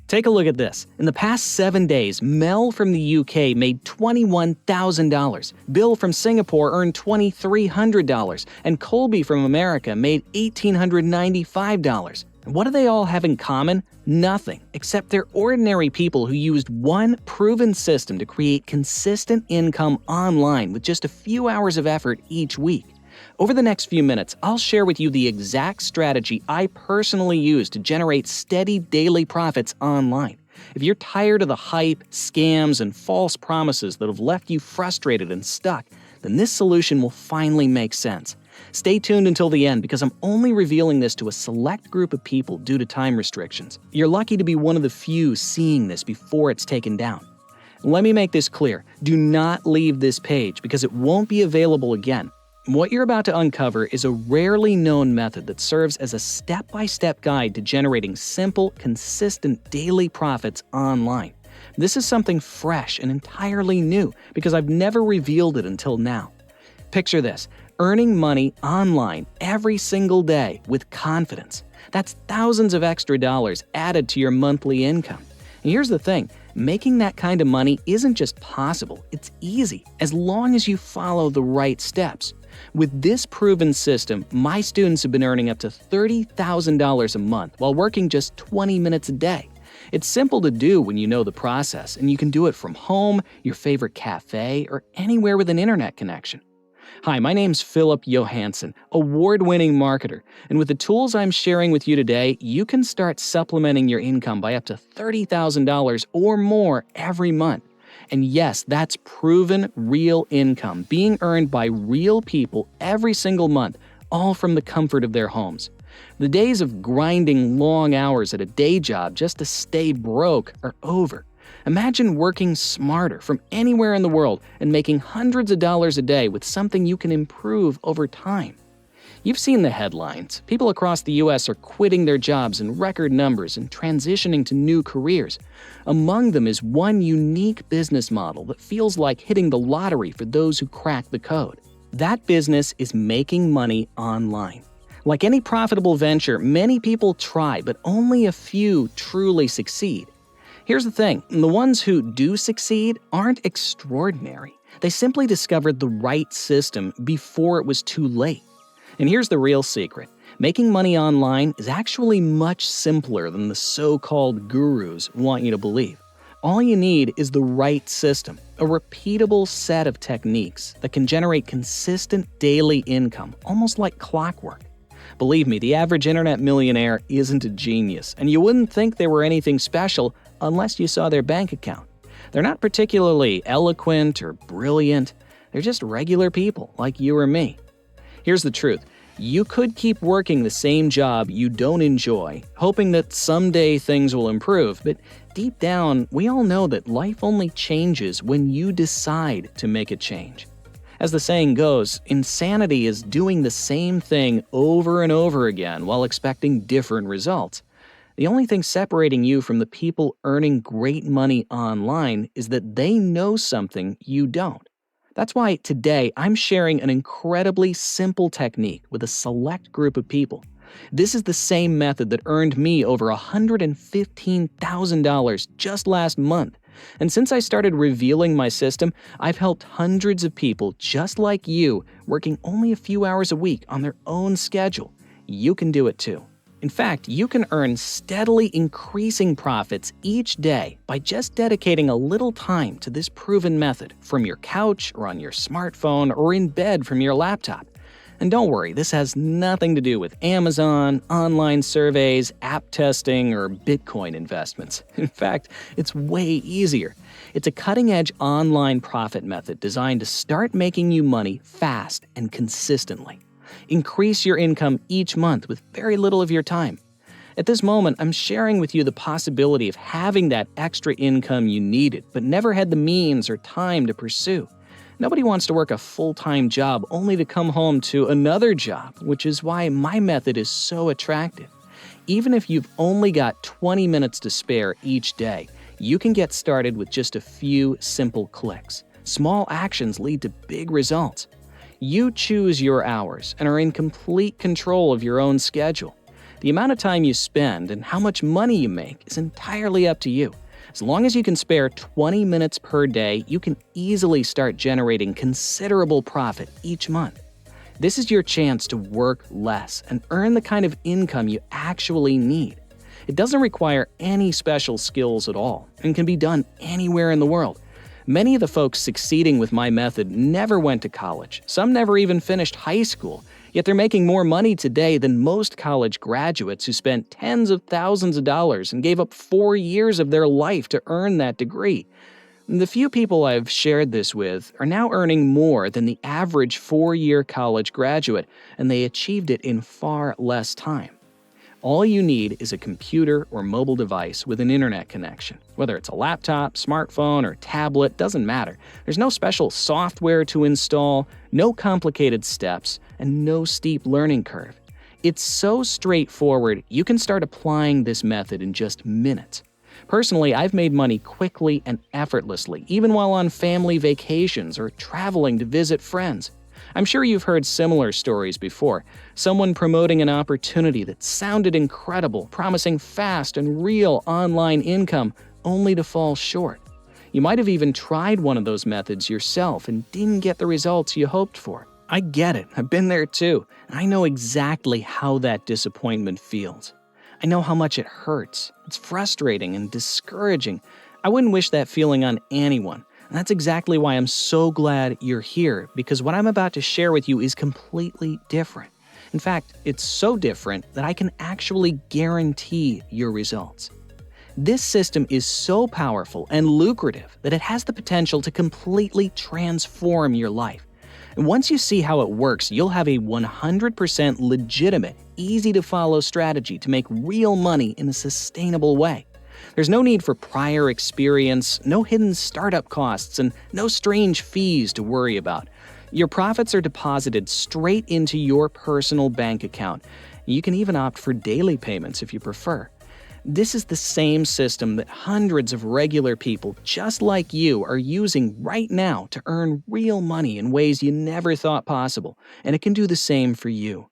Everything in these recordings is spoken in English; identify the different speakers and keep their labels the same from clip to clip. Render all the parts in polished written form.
Speaker 1: Take a look at this. In the past 7 days, Mel from the UK made $21,000. Bill from Singapore earned $2,300. And Colby from America made $1,895. And what do they all have in common? Nothing, except they're ordinary people who used one proven system to create consistent income online with just a few hours of effort each week. Over the next few minutes, I'll share with you the exact strategy I personally use to generate steady daily profits online. If you're tired of the hype, scams, and false promises that have left you frustrated and stuck, then this solution will finally make sense. Stay tuned until the end because I'm only revealing this to a select group of people due to time restrictions. You're lucky to be one of the few seeing this before it's taken down. Let me make this clear. Do not leave this page because it won't be available again. What you're about to uncover is a rarely known method that serves as a step-by-step guide to generating simple, consistent daily profits online. This is something fresh and entirely new because I've never revealed it until now. Picture this, earning money online every single day with confidence. That's thousands of extra dollars added to your monthly income. And here's the thing, making that kind of money isn't just possible, it's easy, as long as you follow the right steps. With this proven system, my students have been earning up to $30,000 a month while working just 20 minutes a day. It's simple to do when you know the process, and you can do it from home, your favorite cafe, or anywhere with an internet connection. Hi, my name's Philip Johansson, award-winning marketer, and with the tools I'm sharing with you today, you can start supplementing your income by up to $30,000 or more every month. And yes, that's proven real income being earned by real people every single month, all from the comfort of their homes. The days of grinding long hours at a day job just to stay broke are over. Imagine working smarter from anywhere in the world and making hundreds of dollars a day with something you can improve over time. You've seen the headlines. People across the U.S. are quitting their jobs in record numbers and transitioning to new careers. Among them is one unique business model that feels like hitting the lottery for those who crack the code. That business is making money online. Like any profitable venture, many people try, but only a few truly succeed. Here's the thing, the ones who do succeed aren't extraordinary. They simply discovered the right system before it was too late. And here's the real secret. Making money online is actually much simpler than the so-called gurus want you to believe. All you need is the right system, a repeatable set of techniques that can generate consistent daily income, almost like clockwork. Believe me, the average internet millionaire isn't a genius, and you wouldn't think they were anything special unless you saw their bank account. They're not particularly eloquent or brilliant. They're just regular people like you or me. Here's the truth. You could keep working the same job you don't enjoy, hoping that someday things will improve, but deep down, we all know that life only changes when you decide to make a change. As the saying goes, insanity is doing the same thing over and over again while expecting different results. The only thing separating you from the people earning great money online is that they know something you don't. That's why today I'm sharing an incredibly simple technique with a select group of people. This is the same method that earned me over $115,000 just last month. And since I started revealing my system, I've helped hundreds of people just like you working only a few hours a week on their own schedule. You can do it too. In fact, you can earn steadily increasing profits each day by just dedicating a little time to this proven method from your couch or on your smartphone or in bed from your laptop. And don't worry, this has nothing to do with Amazon, online surveys, app testing, or Bitcoin investments. In fact, it's way easier. It's a cutting-edge online profit method designed to start making you money fast and consistently. Increase your income each month with very little of your time. At this moment, I'm sharing with you the possibility of having that extra income you needed, but never had the means or time to pursue. Nobody wants to work a full-time job only to come home to another job, which is why my method is so attractive. Even if you've only got 20 minutes to spare each day, you can get started with just a few simple clicks. Small actions lead to big results. You choose your hours and are in complete control of your own schedule. The amount of time you spend and how much money you make is entirely up to you. As long as you can spare 20 minutes per day, you can easily start generating considerable profit each month. This is your chance to work less and earn the kind of income you actually need. It doesn't require any special skills at all and can be done anywhere in the world. Many of the folks succeeding with my method never went to college. Some never even finished high school, yet they're making more money today than most college graduates who spent tens of thousands of dollars and gave up 4 years of their life to earn that degree. The few people I've shared this with are now earning more than the average 4-year college graduate, and they achieved it in far less time. All you need is a computer or mobile device with an internet connection. Whether it's a laptop, smartphone, or tablet, doesn't matter. There's no special software to install, no complicated steps, and no steep learning curve. It's so straightforward, you can start applying this method in just minutes. Personally, I've made money quickly and effortlessly, even while on family vacations or traveling to visit friends. I'm sure you've heard similar stories before. Someone promoting an opportunity that sounded incredible, promising fast and real online income, only to fall short. You might have even tried one of those methods yourself and didn't get the results you hoped for. I get it. I've been there too. I know exactly how that disappointment feels. I know how much it hurts. It's frustrating and discouraging. I wouldn't wish that feeling on anyone. And that's exactly why I'm so glad you're here, because what I'm about to share with you is completely different. In fact, it's so different that I can actually guarantee your results. This system is so powerful and lucrative that it has the potential to completely transform your life. And once you see how it works, you'll have a 100% legitimate, easy-to-follow strategy to make real money in a sustainable way. There's no need for prior experience, no hidden startup costs, and no strange fees to worry about. Your profits are deposited straight into your personal bank account. You can even opt for daily payments if you prefer. This is the same system that hundreds of regular people just like you are using right now to earn real money in ways you never thought possible, and it can do the same for you.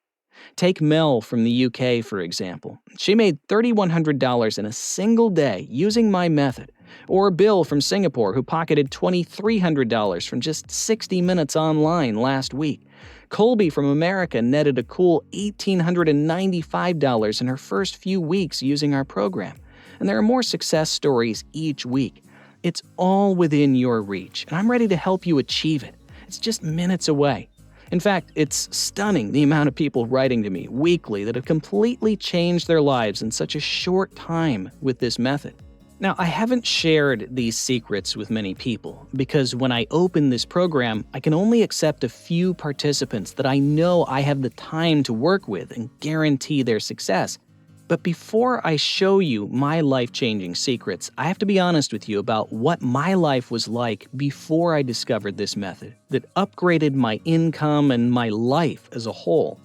Speaker 1: Take Mel from the UK, for example. She made $3,100 in a single day using my method. Or Bill from Singapore, who pocketed $2,300 from just 60 minutes online last week. Colby from America netted a cool $1,895 in her first few weeks using our program. And there are more success stories each week. It's all within your reach, and I'm ready to help you achieve it. It's just minutes away. In fact, it's stunning the amount of people writing to me weekly that have completely changed their lives in such a short time with this method. Now, I haven't shared these secrets with many people because when I open this program, I can only accept a few participants that I know I have the time to work with and guarantee their success. But before I show you my life-changing secrets, I have to be honest with you about what my life was like before I discovered this method that upgraded my income and my life as a whole.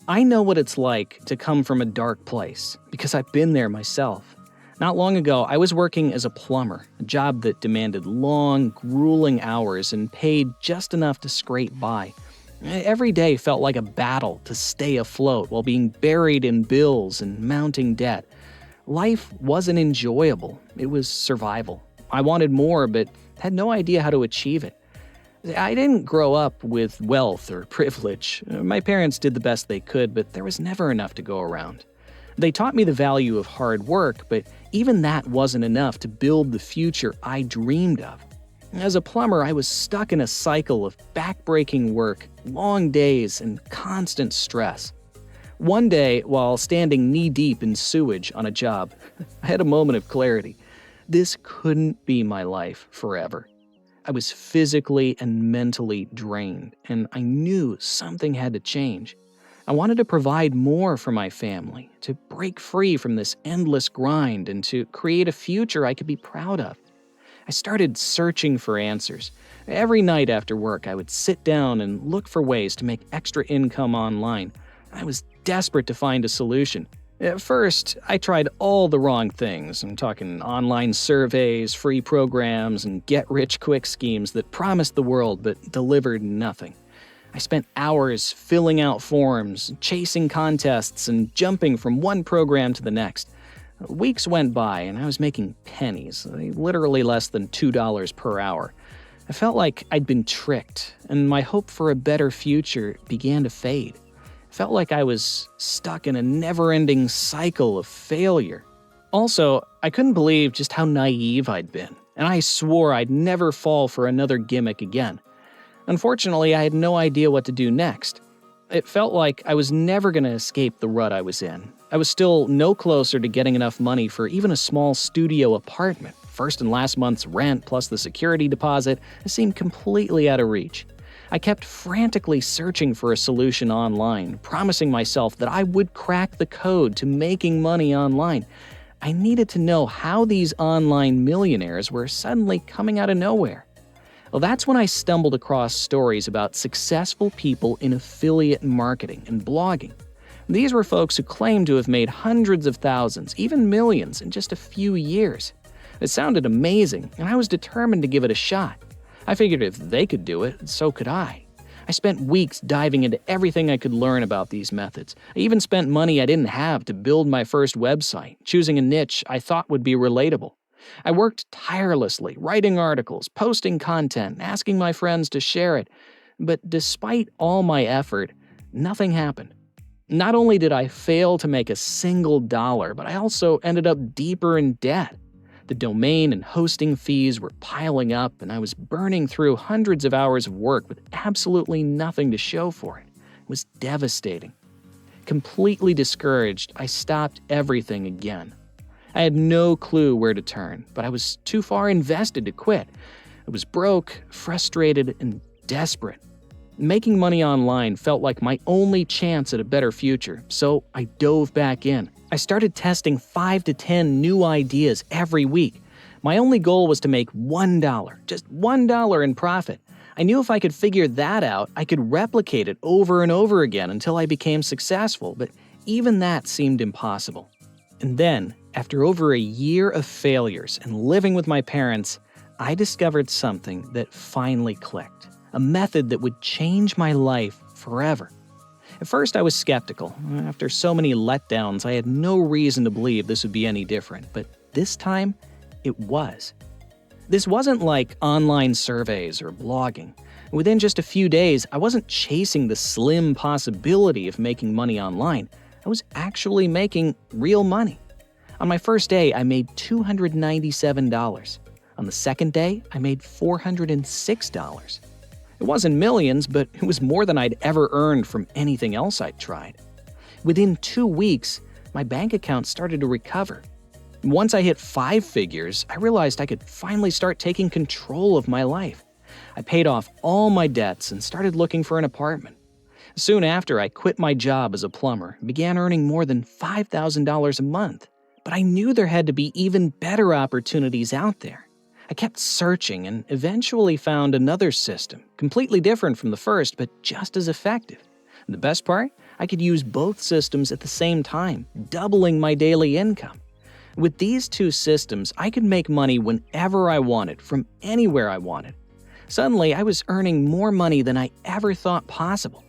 Speaker 1: I know what it's like to come from a dark place because I've been there myself. Not long ago, I was working as a plumber, a job that demanded long, grueling hours and paid just enough to scrape by. Every day felt like a battle to stay afloat while being buried in bills and mounting debt. Life wasn't enjoyable. It was survival. I wanted more, but had no idea how to achieve it. I didn't grow up with wealth or privilege. My parents did the best they could, but there was never enough to go around. They taught me the value of hard work, but even that wasn't enough to build the future I dreamed of. As a plumber, I was stuck in a cycle of back-breaking work, long days, and constant stress. One day, while standing knee-deep in sewage on a job, I had a moment of clarity. This couldn't be my life forever. I was physically and mentally drained, and I knew something had to change. I wanted to provide more for my family, to break free from this endless grind, and to create a future I could be proud of. I started searching for answers. Every night after work, I would sit down and look for ways to make extra income online. I was desperate to find a solution. At first, I tried all the wrong things. I'm talking online surveys, free programs, and get-rich-quick schemes that promised the world but delivered nothing. I spent hours filling out forms, chasing contests, and jumping from one program to the next. Weeks went by, and I was making pennies, literally less than $2 per hour. I felt like I'd been tricked, and my hope for a better future began to fade. I felt like I was stuck in a never-ending cycle of failure. Also, I couldn't believe just how naive I'd been, and I swore I'd never fall for another gimmick again. Unfortunately, I had no idea what to do next. It felt like I was never going to escape the rut I was in. I was still no closer to getting enough money for even a small studio apartment. First and last month's rent plus the security deposit seemed completely out of reach. I kept frantically searching for a solution online, promising myself that I would crack the code to making money online. I needed to know how these online millionaires were suddenly coming out of nowhere. Well, that's when I stumbled across stories about successful people in affiliate marketing and blogging. These were folks who claimed to have made hundreds of thousands, even millions, in just a few years. It sounded amazing, and I was determined to give it a shot. I figured if they could do it, so could I. I spent weeks diving into everything I could learn about these methods. I even spent money I didn't have to build my first website, choosing a niche I thought would be relatable. I worked tirelessly, writing articles, posting content, asking my friends to share it. But despite all my effort, nothing happened. Not only did I fail to make a single dollar, but I also ended up deeper in debt. The domain and hosting fees were piling up, and I was burning through hundreds of hours of work with absolutely nothing to show for it. It was devastating. Completely discouraged, I stopped everything again. I had no clue where to turn, but I was too far invested to quit. I was broke, frustrated, and desperate. Making money online felt like my only chance at a better future, so I dove back in. I started testing 5 to 10 new ideas every week. My only goal was to make $1, just $1 in profit. I knew if I could figure that out, I could replicate it over and over again until I became successful, but even that seemed impossible. And then, after over a year of failures and living with my parents, I discovered something that finally clicked. A method that would change my life forever. At first, I was skeptical. After so many letdowns, I had no reason to believe this would be any different. But this time, it was. This wasn't like online surveys or blogging. Within just a few days, I wasn't chasing the slim possibility of making money online. I was actually making real money. On my first day, I made $297. On the second day, I made $406. It wasn't millions, but it was more than I'd ever earned from anything else I'd tried. Within 2 weeks, my bank account started to recover. Once I hit 5 figures, I realized I could finally start taking control of my life. I paid off all my debts and started looking for an apartment. Soon after, I quit my job as a plumber and began earning more than $5,000 a month. But I knew there had to be even better opportunities out there. I kept searching and eventually found another system, completely different from the first, but just as effective. And the best part? I could use both systems at the same time, doubling my daily income. With these two systems, I could make money whenever I wanted, from anywhere I wanted. Suddenly, I was earning more money than I ever thought possible.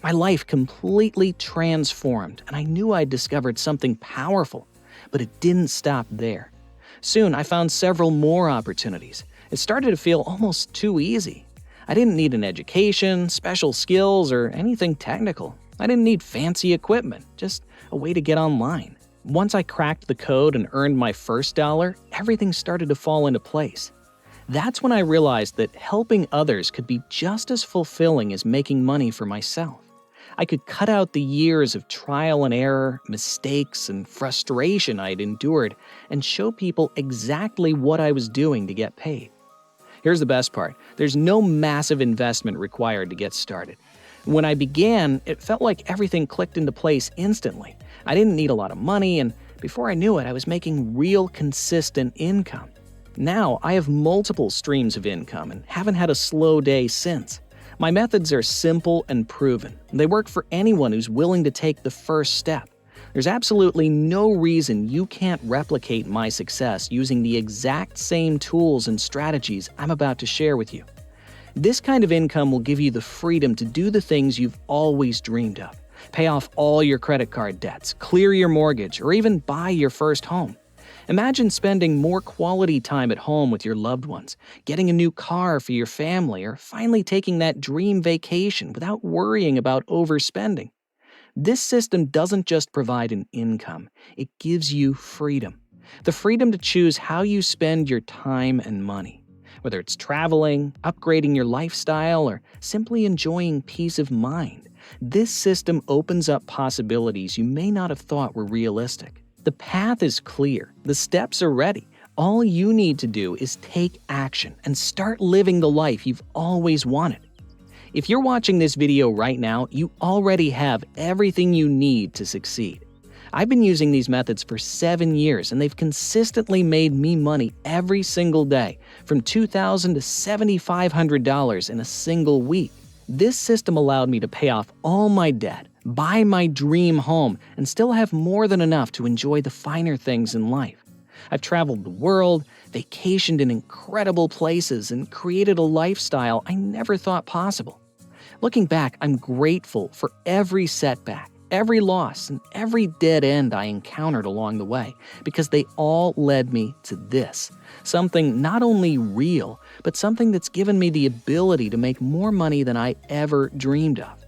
Speaker 1: My life completely transformed, and I knew I'd discovered something powerful. But it didn't stop there. Soon, I found several more opportunities. It started to feel almost too easy. I didn't need an education, special skills, or anything technical. I didn't need fancy equipment, just a way to get online. Once I cracked the code and earned my first dollar, everything started to fall into place. That's when I realized that helping others could be just as fulfilling as making money for myself. I could cut out the years of trial and error, mistakes, and frustration I'd endured and show people exactly what I was doing to get paid. Here's the best part. There's no massive investment required to get started. When I began, it felt like everything clicked into place instantly. I didn't need a lot of money, and before I knew it, I was making real consistent income. Now, I have multiple streams of income and haven't had a slow day since. My methods are simple and proven. They work for anyone who's willing to take the first step. There's absolutely no reason you can't replicate my success using the exact same tools and strategies I'm about to share with you. This kind of income will give you the freedom to do the things you've always dreamed of. Pay off all your credit card debts, clear your mortgage, or even buy your first home. Imagine spending more quality time at home with your loved ones, getting a new car for your family, or finally taking that dream vacation without worrying about overspending. This system doesn't just provide an income, it gives you freedom. The freedom to choose how you spend your time and money. Whether it's traveling, upgrading your lifestyle, or simply enjoying peace of mind, this system opens up possibilities you may not have thought were realistic. The path is clear, the steps are ready. All you need to do is take action and start living the life you've always wanted. If you're watching this video right now, you already have everything you need to succeed. I've been using these methods for 7 years, and they've consistently made me money every single day, from $2,000 to $7,500 in a single week. This system allowed me to pay off all my debt, buy my dream home, and still have more than enough to enjoy the finer things in life. I've traveled the world, vacationed in incredible places, and created a lifestyle I never thought possible. Looking back, I'm grateful for every setback, every loss, and every dead end I encountered along the way, because they all led me to this. Something not only real, but something that's given me the ability to make more money than I ever dreamed of.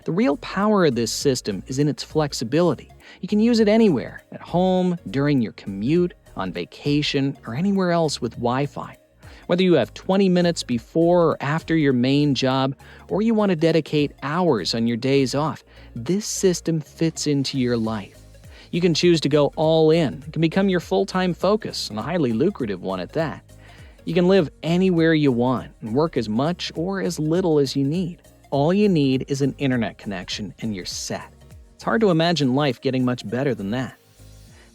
Speaker 1: The real power of this system is in its flexibility. You can use it anywhere, at home, during your commute, on vacation, or anywhere else with Wi-Fi. Whether you have 20 minutes before or after your main job, or you want to dedicate hours on your days off, this system fits into your life. You can choose to go all in. It can become your full-time focus, and a highly lucrative one at that. You can live anywhere you want and work as much or as little as you need. All you need is an internet connection and you're set. It's hard to imagine life getting much better than that.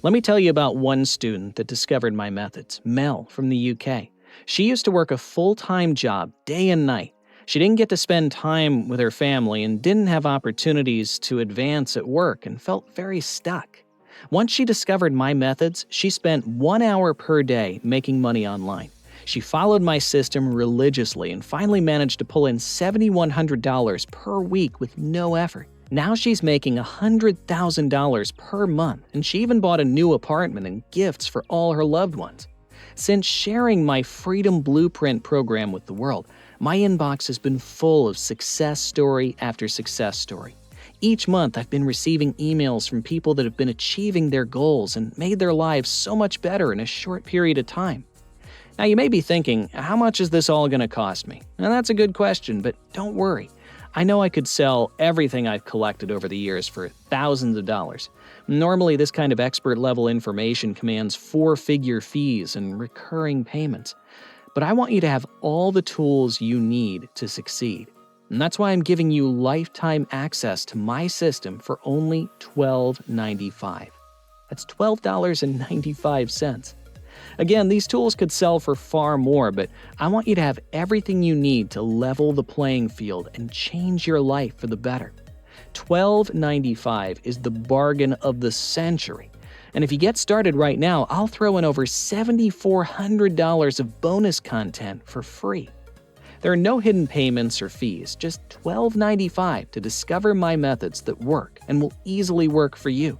Speaker 1: Let me tell you about one student that discovered my methods, Mel from the UK. She used to work a full-time job day and night. She didn't get to spend time with her family and didn't have opportunities to advance at work and felt very stuck. Once she discovered my methods, she spent 1 hour per day making money online. She followed my system religiously and finally managed to pull in $7,100 per week with no effort. Now she's making $100,000 per month, and she even bought a new apartment and gifts for all her loved ones. Since sharing my Freedom Blueprint program with the world, my inbox has been full of success story after success story. Each month, I've been receiving emails from people that have been achieving their goals and made their lives so much better in a short period of time. Now, you may be thinking, how much is this all going to cost me? Now, that's a good question, but don't worry. I know I could sell everything I've collected over the years for thousands of dollars. Normally, this kind of expert-level information commands 4-figure fees and recurring payments. But I want you to have all the tools you need to succeed. And that's why I'm giving you lifetime access to my system for only $12.95. That's $12.95. Again, these tools could sell for far more, but I want you to have everything you need to level the playing field and change your life for the better. $12.95 is the bargain of the century. And if you get started right now, I'll throw in over $7,400 of bonus content for free. There are no hidden payments or fees, just $12.95 to discover my methods that work and will easily work for you.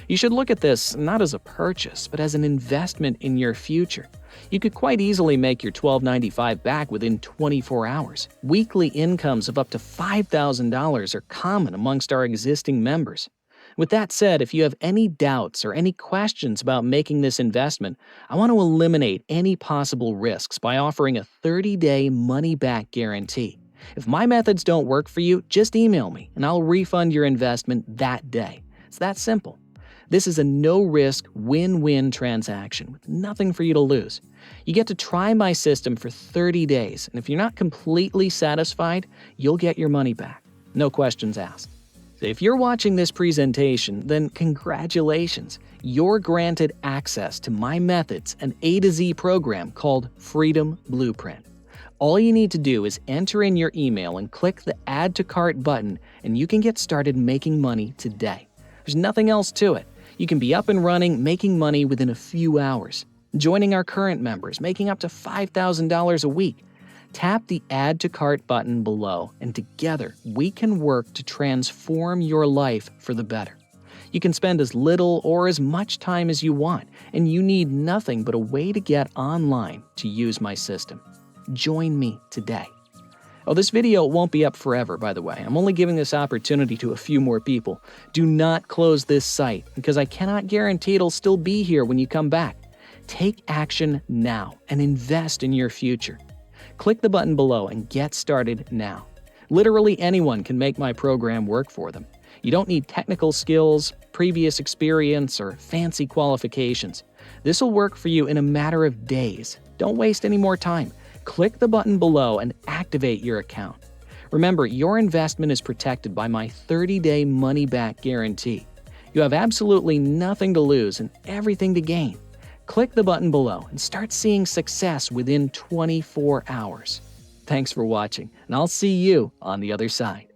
Speaker 1: You should look at this not as a purchase, but as an investment in your future. You could quite easily make your $12.95 back within 24 hours. Weekly incomes of up to $5,000 are common amongst our existing members. With that said, if you have any doubts or any questions about making this investment, I want to eliminate any possible risks by offering a 30-day money-back guarantee. If my methods don't work for you, just email me and I'll refund your investment that day. It's that simple. This is a no-risk, win-win transaction with nothing for you to lose. You get to try my system for 30 days, and if you're not completely satisfied, you'll get your money back. No questions asked. So if you're watching this presentation, then congratulations. You're granted access to my methods, an A to Z program called Freedom Blueprint. All you need to do is enter in your email and click the Add to Cart button, and you can get started making money today. There's nothing else to it. You can be up and running, making money within a few hours. Joining our current members, making up to $5,000 a week. Tap the Add to Cart button below, and together we can work to transform your life for the better. You can spend as little or as much time as you want, and you need nothing but a way to get online to use my system. Join me today. Oh, this video won't be up forever, by the way. I'm only giving this opportunity to a few more people. Do not close this site, because I cannot guarantee it'll still be here when you come back. Take action now and invest in your future. Click the button below and get started now. Literally anyone can make my program work for them. You don't need technical skills, previous experience, or fancy qualifications. This will work for you in a matter of days. Don't waste any more time. Click the button below and activate your account. Remember, your investment is protected by my 30-day money-back guarantee. You have absolutely nothing to lose and everything to gain. Click the button below and start seeing success within 24 hours. Thanks for watching, and I'll see you on the other side.